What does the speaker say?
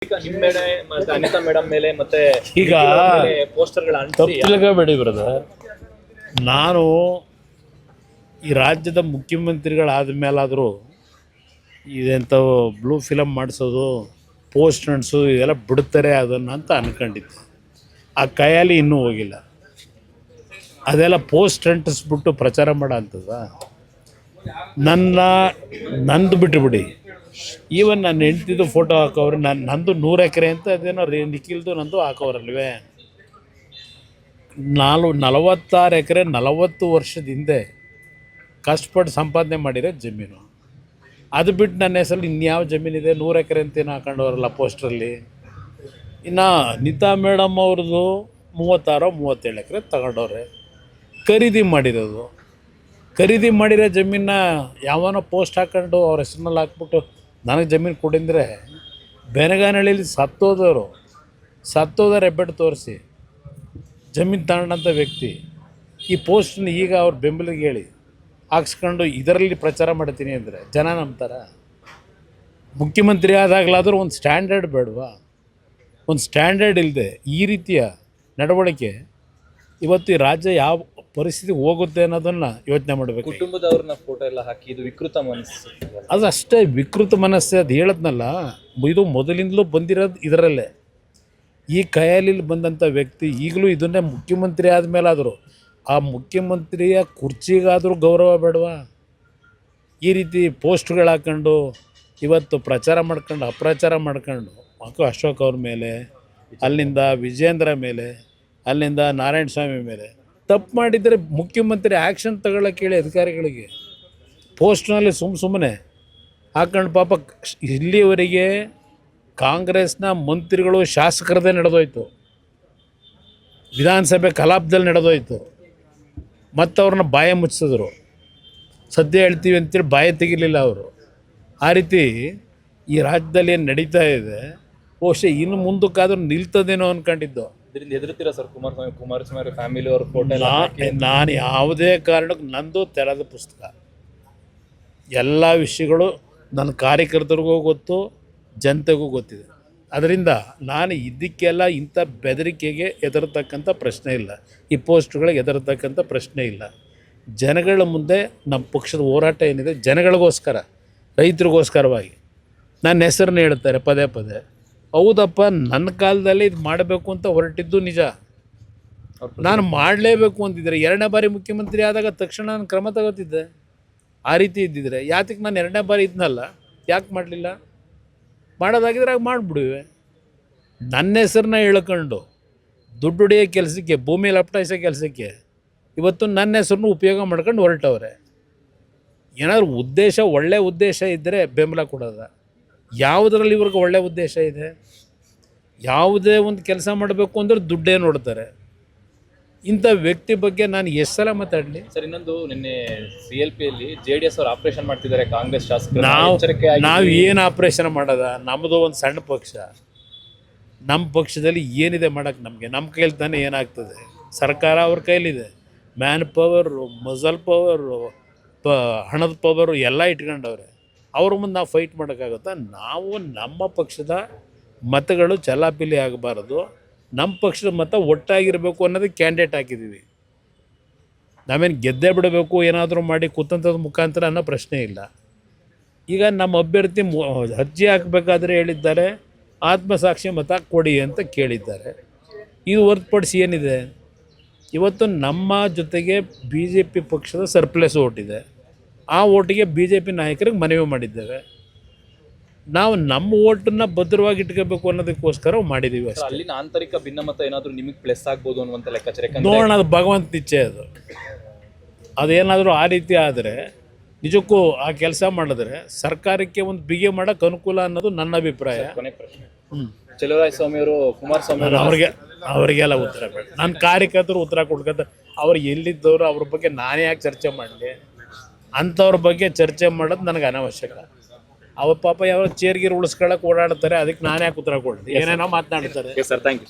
ನಿಮ್ಮ ಮೇಲೆ ಮತ್ತೆ ಅನಿತಾ ಮೇಡಮ್ ಮೇಲೆ ಮತ್ತೆ ಈಗ ಪೋಸ್ಟರ್ಗಳ ಅಂಟಿಸಿ ತಪ್ಪಿಲ್ಲಬೇಡಿ ಬ್ರದರ್, ನಾನು ಈ ರಾಜ್ಯದ ಮುಖ್ಯಮಂತ್ರಿಗಳಾದ ಮೇಲಾದರೂ ಇದೆಂಥವು ಬ್ಲೂ ಫಿಲಮ್ ಮಾಡಿಸೋದು, ಪೋಸ್ಟ್ ಅಂಟಿಸೋದು ಇದೆಲ್ಲ ಬಿಡ್ತಾರೆ ಅದನ್ನು ಅಂತ ಅಂದ್ಕೊಂಡಿದ್ದೆ. ಆ ಕೈಯಲ್ಲಿ ಇನ್ನೂ ಹೋಗಿಲ್ಲ. ಅದೆಲ್ಲ ಪೋಸ್ಟ್ ಅಂಟಿಸ್ಬಿಟ್ಟು ಪ್ರಚಾರ ಮಾಡೋ ಅಂಥದ್ದು ನಂದು ಬಿಟ್ಟುಬಿಡಿ. ಈವನ್ ನನ್ನ ಹೆಂಡ್ತಿದ್ದು ಫೋಟೋ ಹಾಕೋರು, ನಂದು 100 ಎಕರೆ ಅಂತ ಅದೇನೋ ನಿಖಿಲ್ದು ನಂದು ಹಾಕೋರಲ್ವೇ. 46 ಎಕರೆ 40 ವರ್ಷದ ಹಿಂದೆ ಕಷ್ಟಪಟ್ಟು ಸಂಪಾದನೆ ಮಾಡಿರೋ ಜಮೀನು. ಅದು ಬಿಟ್ಟು ನನ್ನ ಹೆಸರಲ್ಲಿ ಇನ್ಯಾವ ಜಮೀನಿದೆ? 100 ಎಕರೆ ಅಂತೇನು ಹಾಕೊಂಡವರಲ್ಲ ಪೋಸ್ಟ್ರಲ್ಲಿ. ಇನ್ನು ಅನಿತಾ ಮೇಡಮ್ ಅವ್ರದ್ದು 36-37 ಎಕರೆ ತಗೊಂಡವ್ರೆ, ಖರೀದಿ ಮಾಡಿರೋದು. ಖರೀದಿ ಮಾಡಿರೋ ಜಮೀನ ಯಾವನೋ ಪೋಸ್ಟ್ ಹಾಕ್ಕೊಂಡು ಅವ್ರ ಹೆಸ್ರಿನಲ್ಲಿ ಹಾಕ್ಬಿಟ್ಟು ನನಗೆ ಜಮೀನು ಕೊಡಿಂದರೆ, ಬೆನಗಾನಹಳ್ಳಿಲಿ ಸತ್ತೋದವ್ರು ಹೆಬ್ಬೆಟ್ಟು ತೋರಿಸಿ ಜಮೀನು ತಗೊಂಡಂಥ ವ್ಯಕ್ತಿ ಈ ಪೋಸ್ಟನ್ನ ಈಗ ಅವ್ರ ಬೆಂಬಲಿಗೆ ಹೇಳಿ ಹಾಕ್ಸ್ಕೊಂಡು ಇದರಲ್ಲಿ ಪ್ರಚಾರ ಮಾಡ್ತೀನಿ ಅಂದರೆ ಜನ ನಂಬ್ತಾರ? ಮುಖ್ಯಮಂತ್ರಿ ಆದಾಗಲಾದರೂ ಒಂದು ಸ್ಟ್ಯಾಂಡರ್ಡ್ ಬೇಡವಾ? ಒಂದು ಸ್ಟ್ಯಾಂಡರ್ಡ್ ಇಲ್ಲದೆ ಈ ರೀತಿಯ ನಡವಳಿಕೆ ಇವತ್ತು ಈ ರಾಜ್ಯ ಯಾವ ಪರಿಸ್ಥಿತಿ ಹೋಗುತ್ತೆ ಅನ್ನೋದನ್ನು ಯೋಚನೆ ಮಾಡಬೇಕು. ಕುಟುಂಬದವ್ರನ್ನ ಫೋಟೋ ಎಲ್ಲ ಹಾಕಿ ಇದು ವಿಕೃತ ಮನಸ್ಸು. ಅದು ಅಷ್ಟೇ ವಿಕೃತ ಮನಸ್ಸು. ಅದು ಹೇಳದ್ನಲ್ಲ, ಇದು ಮೊದಲಿಂದಲೂ ಬಂದಿರೋದು ಇದರಲ್ಲೇ. ಈ ಕೈಯಲ್ಲಿ ಬಂದಂಥ ವ್ಯಕ್ತಿ ಈಗಲೂ ಇದನ್ನೇ ಮುಖ್ಯಮಂತ್ರಿ ಆದಮೇಲಾದರೂ ಆ ಮುಖ್ಯಮಂತ್ರಿಯ ಕುರ್ಚಿಗಾದರೂ ಗೌರವ ಬೇಡವಾ? ಈ ರೀತಿ ಪೋಸ್ಟ್ಗಳು ಹಾಕ್ಕೊಂಡು ಇವತ್ತು ಪ್ರಚಾರ ಮಾಡ್ಕೊಂಡು ಅಪ್ರಚಾರ ಮಾಡ್ಕೊಂಡು ಅಶೋಕ್ ಅವ್ರ ಮೇಲೆ, ಅಲ್ಲಿಂದ ವಿಜೇಂದ್ರ ಮೇಲೆ, ಅಲ್ಲಿಂದ ನಾರಾಯಣ ಸ್ವಾಮಿ ಮೇಲೆ ತಪ್ಪು ಮಾಡಿದರೆ ಮುಖ್ಯಮಂತ್ರಿ ಆ್ಯಕ್ಷನ್ ತಗೊಳ್ಳೋಕೆ ಹೇಳಿ ಅಧಿಕಾರಿಗಳಿಗೆ. ಪೋಸ್ಟ್ನಲ್ಲಿ ಸುಮ್ಮನೆ ಹಾಕೊಂಡು ಪಾಪ ಇಲ್ಲಿವರೆಗೆ ಕಾಂಗ್ರೆಸ್ನ ಮಂತ್ರಿಗಳು ಶಾಸಕರದೇ ನಡೆದೋಯ್ತು, ವಿಧಾನಸಭೆ ಕಲಾಪದಲ್ಲಿ ನಡೆದೋಯ್ತು, ಮತ್ತು ಅವ್ರನ್ನ ಬಾಯ ಮುಚ್ಚಿಸಿದ್ರು. ಸದ್ಯ ಹೇಳ್ತೀವಿ ಅಂತೇಳಿ ಬಾಯ ತೆಗಿಲಿಲ್ಲ ಅವರು. ಆ ರೀತಿ ಈ ರಾಜ್ಯದಲ್ಲಿ ಏನು ನಡೀತಾ ಇದೆ, ಬಹುಶಃ ಇನ್ನು ಮುಂದಕ್ಕಾದ್ರೂ ನಿಲ್ತದೇನೋ ಅಂದ್ಕೊಂಡಿದ್ದು. ಇದರಿಂದ ಹೆದರ್ತೀರಾ ಸರ್ ಕುಮಾರಸ್ವಾಮಿ ಫ್ಯಾಮಿಲಿ ಅವ್ರ ಫೋಟೋ? ನಾನು ಯಾವುದೇ ಕಾರಣಕ್ಕೂ ನಂದು ತೆರೆದ ಪುಸ್ತಕ. ಎಲ್ಲ ವಿಷಯಗಳು ನನ್ನ ಕಾರ್ಯಕರ್ತರಿಗೂ ಗೊತ್ತು, ಜನತೆಗೂ ಗೊತ್ತಿದೆ. ಅದರಿಂದ ನಾನು ಇದಕ್ಕೆಲ್ಲ ಇಂಥ ಬೆದರಿಕೆಗೆ ಹೆದರ್ತಕ್ಕಂಥ ಪ್ರಶ್ನೆ ಇಲ್ಲ, ಈ ಪೋಸ್ಟ್ಗಳಿಗೆ ಹೆದರ್ತಕ್ಕಂಥ ಪ್ರಶ್ನೆ ಇಲ್ಲ. ಜನಗಳ ಮುಂದೆ ನಮ್ಮ ಪಕ್ಷದ ಹೋರಾಟ ಏನಿದೆ ಜನಗಳಿಗೋಸ್ಕರ, ರೈತರಿಗೋಸ್ಕರವಾಗಿ ನನ್ನ ಹೆಸರನ್ನ ಹೇಳ್ತಾರೆ ಪದೇ ಪದೇ. ಹೌದಪ್ಪ, ನನ್ನ ಕಾಲದಲ್ಲಿ ಇದು ಮಾಡಬೇಕು ಅಂತ ಹೊರಟಿದ್ದು ನಿಜ. ನಾನು ಮಾಡಲೇಬೇಕು ಅಂತಿದ್ದರೆ 2ನೇ ಬಾರಿ ಮುಖ್ಯಮಂತ್ರಿ ಆದಾಗ ತಕ್ಷಣ ನಾನು ಕ್ರಮ ತಗೋತಿದ್ದೆ. ಆ ರೀತಿ ಇದ್ದಿದ್ರೆ ಯಾತಕ್ಕೆ ನಾನು 2ನೇ ಬಾರಿ ಇದ್ನಲ್ಲ, ಯಾಕೆ ಮಾಡಲಿಲ್ಲ? ಮಾಡೋದಾಗಿದ್ರೆ ಆಗ ಮಾಡಿಬಿಡುವೆ. ನನ್ನ ಹೆಸರನ್ನ ಹೇಳ್ಕೊಂಡು ದುಡ್ಡು ಹೊಡೆಯೋ ಕೆಲಸಕ್ಕೆ, ಭೂಮಿ ಲಪಟಾಯಿಸೋ ಕೆಲಸಕ್ಕೆ ಇವತ್ತು ನನ್ನ ಹೆಸರನ್ನು ಉಪಯೋಗ ಮಾಡ್ಕೊಂಡು ಹೊರಟವ್ರೆ. ಏನಾದರೂ ಉದ್ದೇಶ, ಒಳ್ಳೆಯ ಉದ್ದೇಶ ಇದ್ದರೆ ಬೆಂಬಲ ಕೊಡೋದ? ಯಾವುದರಲ್ಲಿ ಇವ್ರಿಗೆ ಒಳ್ಳೆ ಉದ್ದೇಶ ಇದೆ? ಯಾವುದೇ ಒಂದು ಕೆಲಸ ಮಾಡಬೇಕು ಅಂದರೆ ದುಡ್ಡೇ ನೋಡ್ತಾರೆ. ಇಂಥ ವ್ಯಕ್ತಿ ಬಗ್ಗೆ ನಾನು ಎಷ್ಟು ಸಲ ಮಾತಾಡಲಿ ಸರ್? ಇನ್ನೊಂದು, ನಿನ್ನೆ CLPಯಲ್ಲಿ JDS ಅವರು ಆಪರೇಷನ್ ಮಾಡ್ತಿದ್ದಾರೆ ಕಾಂಗ್ರೆಸ್ ಶಾಸಕರು. ನಾವು ಏನು ಆಪರೇಷನ್ ಮಾಡೋದ? ನಮ್ಮದು ಒಂದು ಸಣ್ಣ ಪಕ್ಷ. ನಮ್ಮ ಪಕ್ಷದಲ್ಲಿ ಏನಿದೆ ಮಾಡೋಕ್ಕೆ? ನಮ್ಮ ಕೈಲಿ ತಾನೇ ಏನಾಗ್ತದೆ? ಸರ್ಕಾರ ಅವ್ರ ಕೈಲಿದೆ. ಮ್ಯಾನ್ ಪವರು, ಮಸಲ್ ಪವರು, ಹಣದ ಪವರು ಎಲ್ಲ ಇಟ್ಕೊಂಡವ್ರೆ. ಅವ್ರ ಮುಂದೆ ನಾವು ಫೈಟ್ ಮಾಡೋಕ್ಕಾಗುತ್ತಾ? ನಾವು ನಮ್ಮ ಪಕ್ಷದ ಮತಗಳು ಚಲಾಪಿಲಿ ಆಗಬಾರ್ದು, ನಮ್ಮ ಪಕ್ಷದ ಮತ ಒಟ್ಟಾಗಿರಬೇಕು ಅನ್ನೋದಕ್ಕೆ ಕ್ಯಾಂಡಿಡೇಟ್ ಹಾಕಿದ್ದೀವಿ. ನಾವೇನು ಗೆದ್ದೇ ಬಿಡಬೇಕು ಏನಾದರೂ ಮಾಡಿ ಕುತಂತ್ರದ ಮುಖಾಂತರ ಅನ್ನೋ ಪ್ರಶ್ನೆ ಇಲ್ಲ. ಈಗ ನಮ್ಮ ಅಭ್ಯರ್ಥಿ ಅರ್ಜಿ ಹಾಕಬೇಕಾದ್ರೆ ಹೇಳಿದ್ದಾರೆ ಆತ್ಮಸಾಕ್ಷಿ ಮತ ಕೊಡಿ ಅಂತ ಕೇಳಿದ್ದಾರೆ. ಇದು ಹೊರತುಪಡಿಸಿ ಏನಿದೆ? ಇವತ್ತು ನಮ್ಮ ಜೊತೆಗೆ BJP ಪಕ್ಷದ ಸರ್ಪ್ಲಸ್ ಓಟಿದೆ. ಆ ಓಟಿಗೆ BJP ನಾಯಕರಿಗೆ ಮನವಿ ಮಾಡಿದ್ದೇವೆ. ನಾವು ನಮ್ಮ ಓಟನ್ನು ಭದ್ರವಾಗಿ ಇಟ್ಕೋಬೇಕು ಅನ್ನೋದಕ್ಕೋಸ್ಕರ ಮಾಡಿದ್ದೀವಿ ಅಷ್ಟೇ. ಅಲ್ಲಿನ ಆಂತರಿಕ ಭಿನ್ನಮತ ಏನಾದರೂ ನಿಮಗೆ ಪ್ಲಸ್ ಆಗ್ಬೋದು ಅನ್ನುವಂಥ ಲೆಕ್ಕಾಚಾರ ನೋಡೋಣ. ಅದು ಭಗವಂತ ಇಚ್ಛೆ. ಅದೇನಾದರೂ ಆ ರೀತಿ ಆದರೆ ನಿಜಕ್ಕೂ ಆ ಕೆಲಸ ಮಾಡಿದ್ರೆ ಸರ್ಕಾರಕ್ಕೆ ಒಂದು ಬಿಗಿ ಮಾಡೋಕ್ಕೆ ಅನುಕೂಲ ಅನ್ನೋದು ನನ್ನ ಅಭಿಪ್ರಾಯ. ಕೊನೆ ಪ್ರಶ್ನೆ, ಚಲುವರಾಯಸ್ವಾಮಿ ಅವರು ಕುಮಾರಸ್ವಾಮಿ ಅವರಿಗೆಲ್ಲ ಉತ್ತರ ಬೇಡ. ನನ್ನ ಕಾರ್ಯಕರ್ತರು ಉತ್ತರ ಕೊಡ್ಕೊತಾರೆ. ಅವ್ರು ಎಲ್ಲಿದ್ದವರು, ಅವ್ರ ಬಗ್ಗೆ ನಾನೇ ಯಾಕೆ ಚರ್ಚೆ ಮಾಡಲಿ? ಅಂಥವ್ರ ಬಗ್ಗೆ ಚರ್ಚೆ ಮಾಡೋದು ನನಗೆ ಅನಾವಶ್ಯಕ. ಅವ್ರ ಪಾಪ ಯಾವ ಚೇರ್ಗಿರು ಉಳಿಸ್ಕೊಳ್ಳೋಕೆ ಓಡಾಡ್ತಾರೆ, ಅದಕ್ಕೆ ನಾನೇ ಯಾಕೆ ಉತ್ತರ ಕೊಡ್ತೀನಿ? ಏನೇನೋ ಮಾತನಾಡ್ತಾರೆ. Sir, thank you.